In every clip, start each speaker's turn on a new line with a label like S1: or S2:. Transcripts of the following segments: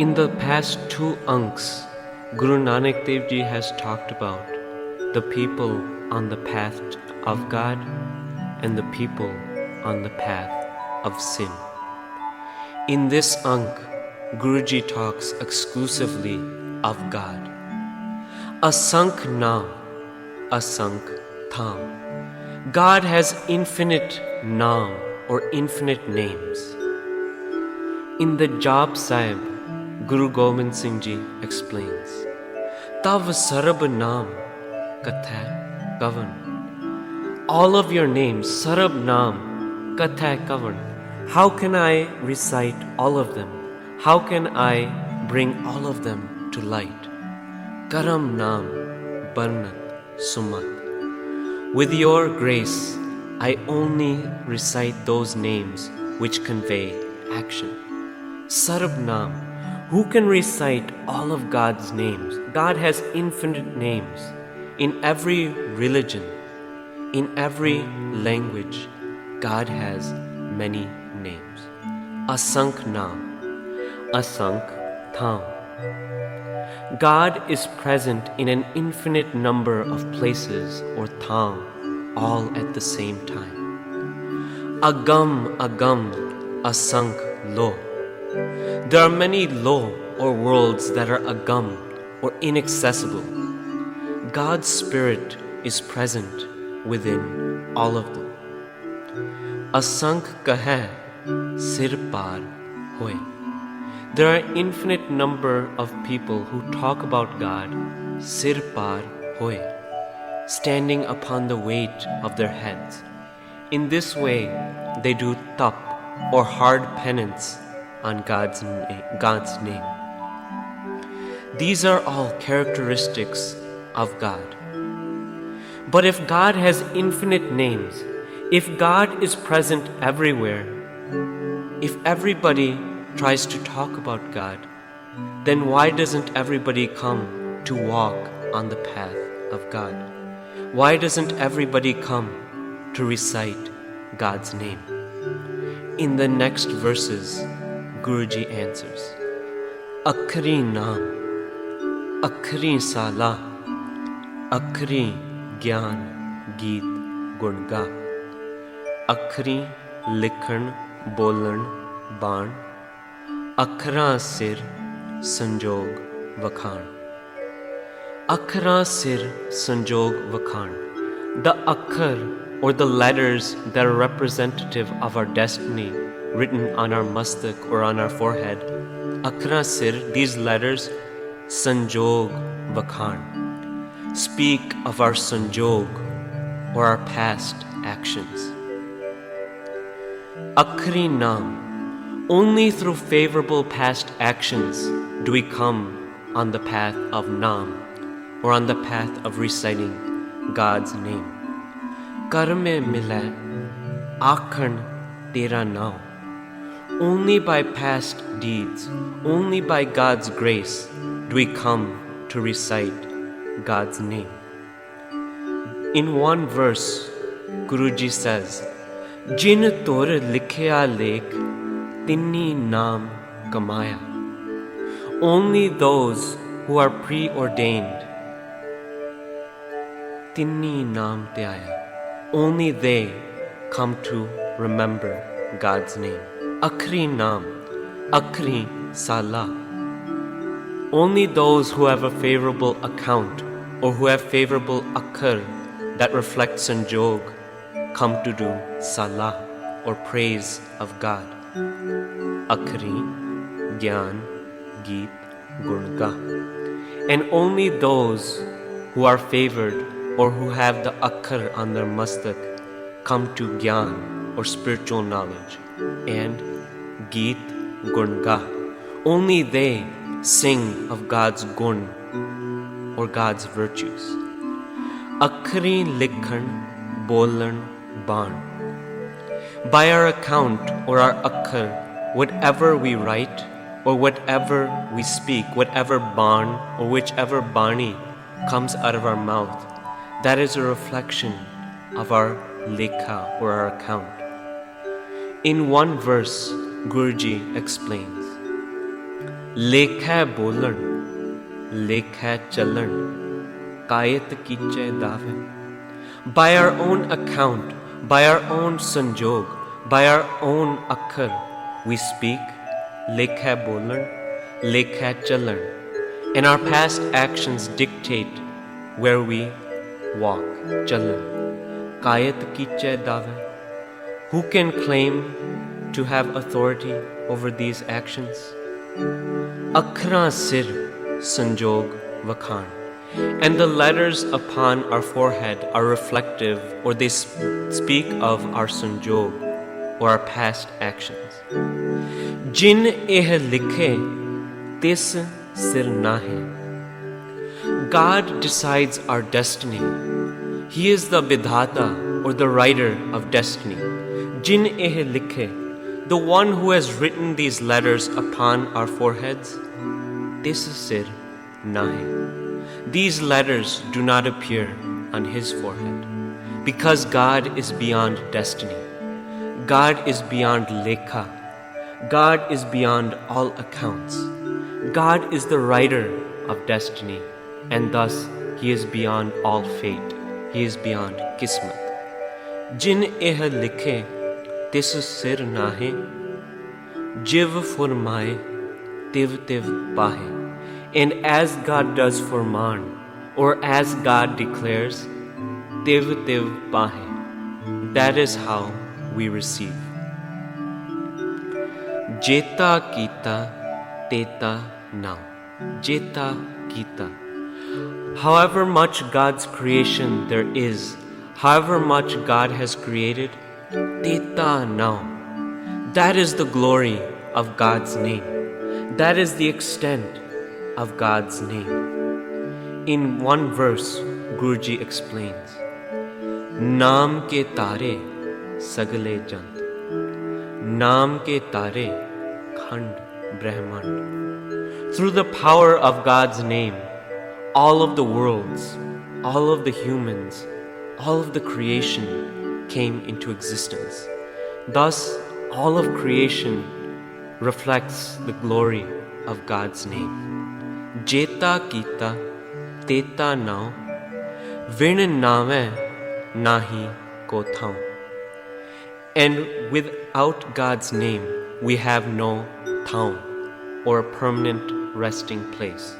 S1: In the past two anks, Guru Nanak Dev Ji has talked about the people on the path of God and the people on the path of sin. In this ank, Guruji talks exclusively of God. Asank Naam, Asank Tham. God has infinite Naam or infinite names. In the Jap Sahib, Guru Gobind Singh Ji explains, Tav Sarab Naam Kathai Kavan. All of your names, Sarab Naam Kathai Kavan. How can I recite all of them? How can I bring all of them to light? Karam Naam Barnat Sumat. With your grace, I only recite those names which convey action. Sarab Naam. Who can recite all of God's names? God has infinite names. In every religion, in every language, God has many names. Asank Naam, Asank Tham. God is present in an infinite number of places or tham, all at the same time. Agam, Agam, Asank Lo. There are many lo or worlds that are agam or inaccessible. God's Spirit is present within all of them. Asank kahai sir par hoy. There are infinite number of people who talk about God sir par hoy, standing upon the weight of their heads. In this way, they do tap or hard penance on God's name. These are all characteristics of God. But if God has infinite names, if God is present everywhere, if everybody tries to talk about God, then why doesn't everybody come to walk on the path of God? Why doesn't everybody come to recite God's name? In the next verses, Guruji answers, Akhri Naam, Akhri Sala, Akhri Gyan Geet Gunga. Akhri Likhan Bolan Ban, Akhra Sir Sanjog Vakhan. Akhra Sir Sanjog Vakhan. The akhar or the letters that are representative of our destiny written on our mastak or on our forehead. Akhra Sir, these letters, Sanjog Vakhan, speak of our Sanjog or our past actions. Akhri Naam, only through favorable past actions do we come on the path of Naam or on the path of reciting God's name. Karme Milai, Akhan Tera Naam. Only by past deeds, only by God's grace do we come to recite God's name. In one verse, Guruji says, Jin tor likhya lekh, tinni naam kamaya. Only those who are preordained, tinni naam te aaya. Only they come to remember God's name. Akhri Naam, Akhri Sala. Only those who have a favorable account or who have favorable akhar that reflect Sanjog come to do Salah or praise of God. Akhri, Gyan, Geet, Gurga. And only those who are favored or who have the akhar on their mastak come to Gyan or spiritual knowledge. And Geet, Gunga. Only they sing of God's gun or God's virtues. Akhri Likhan Bolan Ban. By our account or our akhar, whatever we write or whatever we speak, whatever ban or whichever bani comes out of our mouth, that is a reflection of our lekha or our account. In one verse, Guruji explains, लेखै बोलन लेखै चलन कायत कीचे दावे. By our own account, by our own sanjog, by our own akhar, we speak lekhai bolan, lekhai chalan, and our past actions dictate where we walk, chalan. Kayat kiche dave. Who can claim to have authority over these actions? Akhra sir sanjog vakhan. And the letters upon our forehead are reflective, or they speak of our sanjog, or our past actions. Jin eh likhe tis sir nahe. God decides our destiny. He is the Vidhata, or the writer of destiny. Jin eh likhe, the one who has written these letters upon our foreheads, tis sir nahe. These letters do not appear on his forehead, because God is beyond destiny. God is beyond lekha. God is beyond all accounts. God is the writer of destiny, and thus he is beyond all fate. He is beyond kismat. Jin eh likhe tis sir nahe. Jiv furmaye tiv tiv pahe. And as God does forman, or as God declares, tiv tiv pahe. That is how we receive. Jeta kita teta now. Jeta kita. However much God's creation there is, however much God has created, teta now. That is the glory of God's name. That is the extent of God's name. In one verse, Guruji explains, Naam ke tare sagale jant. Naam ke tare khand brahmand. Through the power of God's name, all of the worlds, all of the humans, all of the creation came into existence. Thus, all of creation reflects the glory of God's name. Jeta kita teta now, vin nave nahi ko thau. And without God's name, we have no thau, or a permanent resting place.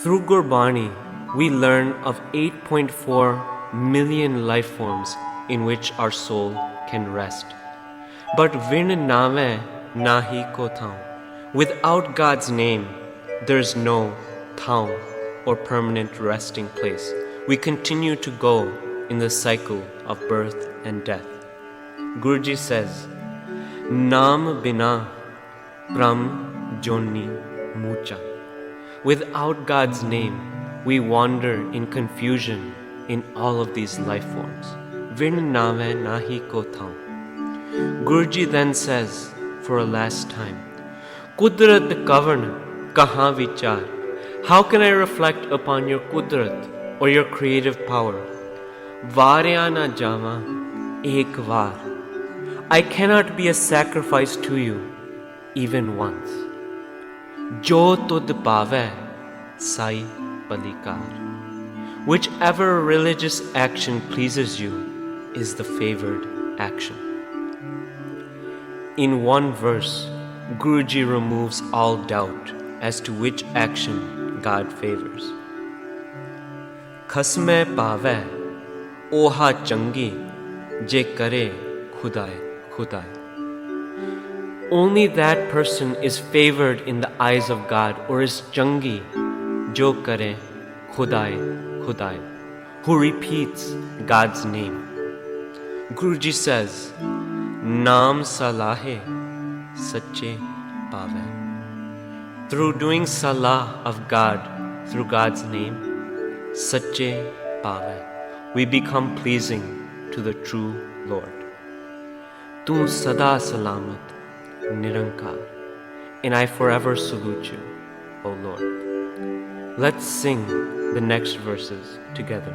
S1: Through Gurbani, we learn of 8.4 million life forms in which our soul can rest. But vin nave nahi ko thau. Without God's name, there is no thau, or permanent resting place. We continue to go in the cycle of birth and death. Guruji says, Naam bina pram joni mucha. Without God's name, we wander in confusion in all of these life forms. Vin nave nahi ko thau. Guruji then says, for a last time, Kudrat kavan kaha vichar. How can I reflect upon your kudrat, or your creative power? Varya na java ek var. I cannot be a sacrifice to you even once. Jo tud pave sai palikar. Whichever religious action pleases you is the favored action. In one verse, Guruji removes all doubt as to which action God favors. Khasme pave oha changi je kare khudai khudai. Only that person is favored in the eyes of God, or is changi jo kare khudai khudai, who repeats God's name. Guruji says, Naam salahe sache pave. Through doing salah of God, through God's name, sache pave, we become pleasing to the true Lord. Tu sada salamat nirankar, and I forever salute you, O Lord. Let's sing the next verses together.